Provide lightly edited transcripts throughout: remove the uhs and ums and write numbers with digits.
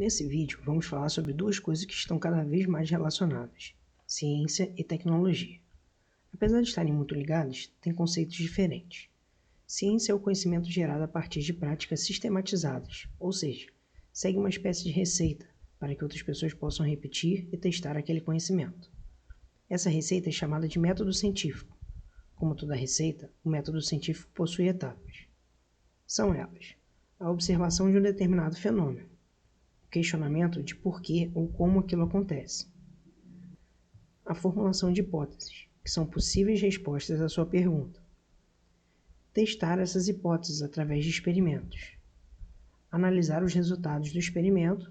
Nesse vídeo, vamos falar sobre duas coisas que estão cada vez mais relacionadas: ciência e tecnologia. Apesar de estarem muito ligadas, têm conceitos diferentes. Ciência é o conhecimento gerado a partir de práticas sistematizadas, ou seja, segue uma espécie de receita para que outras pessoas possam repetir e testar aquele conhecimento. Essa receita é chamada de método científico. Como toda receita, o método científico possui etapas. São elas: a observação de um determinado fenômeno, o questionamento de por que ou como aquilo acontece, a formulação de hipóteses, que são possíveis respostas à sua pergunta, testar essas hipóteses através de experimentos, analisar os resultados do experimento.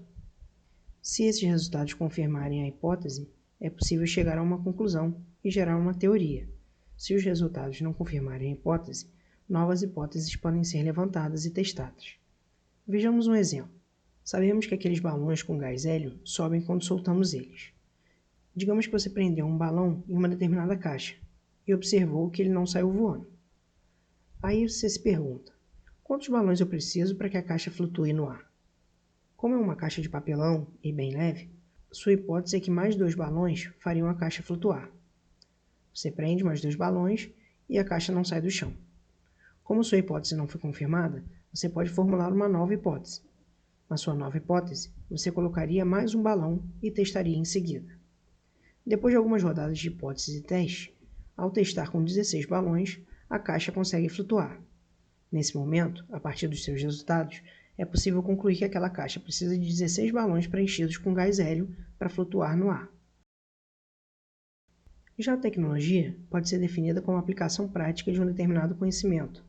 Se esses resultados confirmarem a hipótese, é possível chegar a uma conclusão e gerar uma teoria. Se os resultados não confirmarem a hipótese, novas hipóteses podem ser levantadas e testadas. Vejamos um exemplo. Sabemos que aqueles balões com gás hélio sobem quando soltamos eles. Digamos que você prendeu um balão em uma determinada caixa e observou que ele não saiu voando. Aí você se pergunta: quantos balões eu preciso para que a caixa flutue no ar? Como é uma caixa de papelão e bem leve, sua hipótese é que mais 2 balões fariam a caixa flutuar. Você prende mais 2 balões e a caixa não sai do chão. Como sua hipótese não foi confirmada, você pode formular uma nova hipótese. Na sua nova hipótese, você colocaria mais um balão e testaria em seguida. Depois de algumas rodadas de hipóteses e testes, ao testar com 16 balões, a caixa consegue flutuar. Nesse momento, a partir dos seus resultados, é possível concluir que aquela caixa precisa de 16 balões preenchidos com gás hélio para flutuar no ar. Já a tecnologia pode ser definida como a aplicação prática de um determinado conhecimento,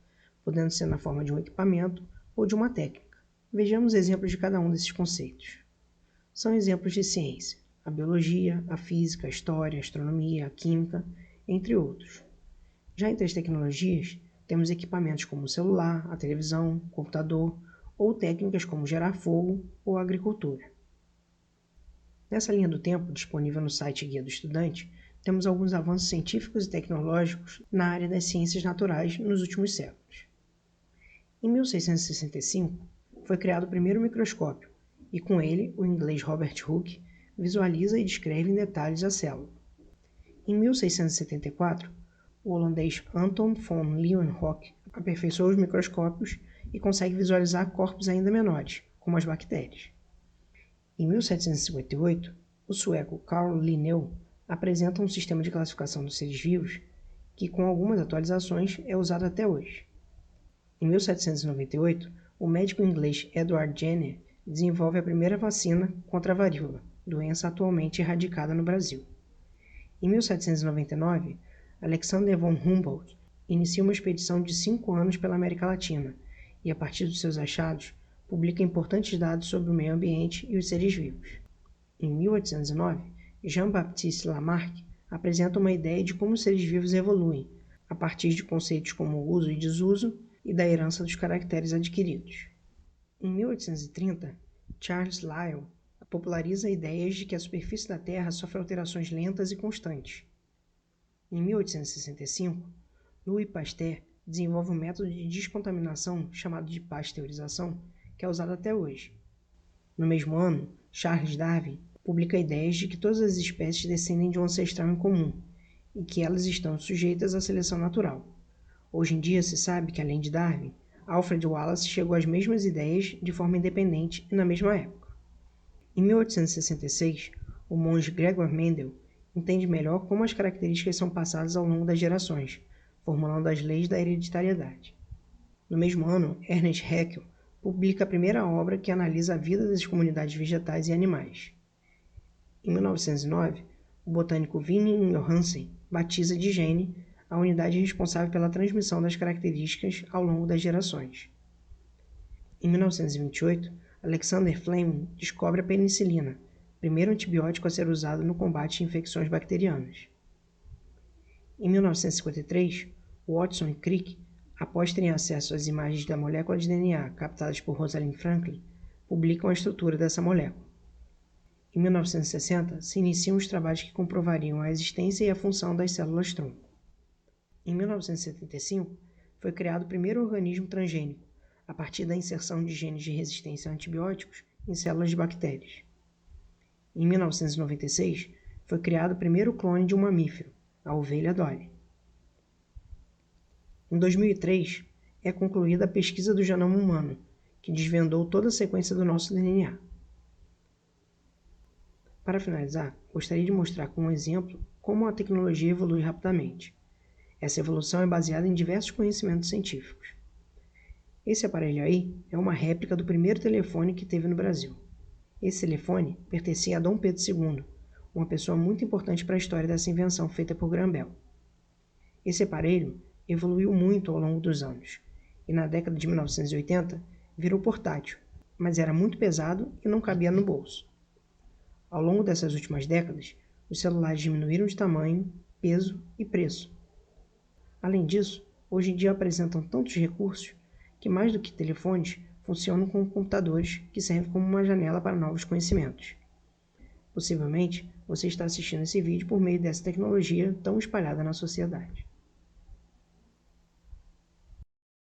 podendo ser na forma de um equipamento ou de uma técnica. Vejamos exemplos de cada um desses conceitos. São exemplos de ciência: a biologia, a física, a história, a astronomia, a química, entre outros. Já entre as tecnologias, temos equipamentos como o celular, a televisão, o computador, ou técnicas como gerar fogo ou a agricultura. Nessa linha do tempo, disponível no site Guia do Estudante, temos alguns avanços científicos e tecnológicos na área das ciências naturais nos últimos séculos. Em 1665, foi criado o primeiro microscópio, e com ele, o inglês Robert Hooke visualiza e descreve em detalhes a célula. Em 1674, o holandês Anton von Leeuwenhoek aperfeiçoou os microscópios e consegue visualizar corpos ainda menores, como as bactérias. Em 1758, o sueco Carl Linneu apresenta um sistema de classificação dos seres vivos que, com algumas atualizações, é usado até hoje. Em 1798, o médico inglês Edward Jenner desenvolve a primeira vacina contra a varíola, doença atualmente erradicada no Brasil. Em 1799, Alexander von Humboldt inicia uma expedição de 5 anos pela América Latina e, a partir dos seus achados, publica importantes dados sobre o meio ambiente e os seres vivos. Em 1809, Jean-Baptiste Lamarck apresenta uma ideia de como os seres vivos evoluem, a partir de conceitos como uso e desuso e da herança dos caracteres adquiridos. Em 1830, Charles Lyell populariza ideias de que a superfície da Terra sofre alterações lentas e constantes. Em 1865, Louis Pasteur desenvolve um método de descontaminação chamado de pasteurização, que é usado até hoje. No mesmo ano, Charles Darwin publica ideias de que todas as espécies descendem de um ancestral em comum e que elas estão sujeitas à seleção natural. Hoje em dia se sabe que, além de Darwin, Alfred Wallace chegou às mesmas ideias de forma independente e na mesma época. Em 1866, o monge Gregor Mendel entende melhor como as características são passadas ao longo das gerações, formulando as leis da hereditariedade. No mesmo ano, Ernest Haeckel publica a primeira obra que analisa a vida das comunidades vegetais e animais. Em 1909, o botânico Vinnie Johansen batiza de gene a unidade responsável pela transmissão das características ao longo das gerações. Em 1928, Alexander Fleming descobre a penicilina, primeiro antibiótico a ser usado no combate a infecções bacterianas. Em 1953, Watson e Crick, após terem acesso às imagens da molécula de DNA captadas por Rosalind Franklin, publicam a estrutura dessa molécula. Em 1960, se iniciam os trabalhos que comprovariam a existência e a função das células-tronco. Em 1975, foi criado o primeiro organismo transgênico, a partir da inserção de genes de resistência a antibióticos em células de bactérias. Em 1996, foi criado o primeiro clone de um mamífero, a ovelha Dolly. Em 2003, é concluída a pesquisa do genoma humano, que desvendou toda a sequência do nosso DNA. Para finalizar, gostaria de mostrar com um exemplo como a tecnologia evolui rapidamente. Essa evolução é baseada em diversos conhecimentos científicos. Esse aparelho aí é uma réplica do primeiro telefone que teve no Brasil. Esse telefone pertencia a Dom Pedro II, uma pessoa muito importante para a história dessa invenção feita por Graham Bell. Esse aparelho evoluiu muito ao longo dos anos, e na década de 1980 virou portátil, mas era muito pesado e não cabia no bolso. Ao longo dessas últimas décadas, os celulares diminuíram de tamanho, peso e preço. Além disso, hoje em dia apresentam tantos recursos que, mais do que telefones, funcionam como computadores que servem como uma janela para novos conhecimentos. Possivelmente, você está assistindo esse vídeo por meio dessa tecnologia tão espalhada na sociedade.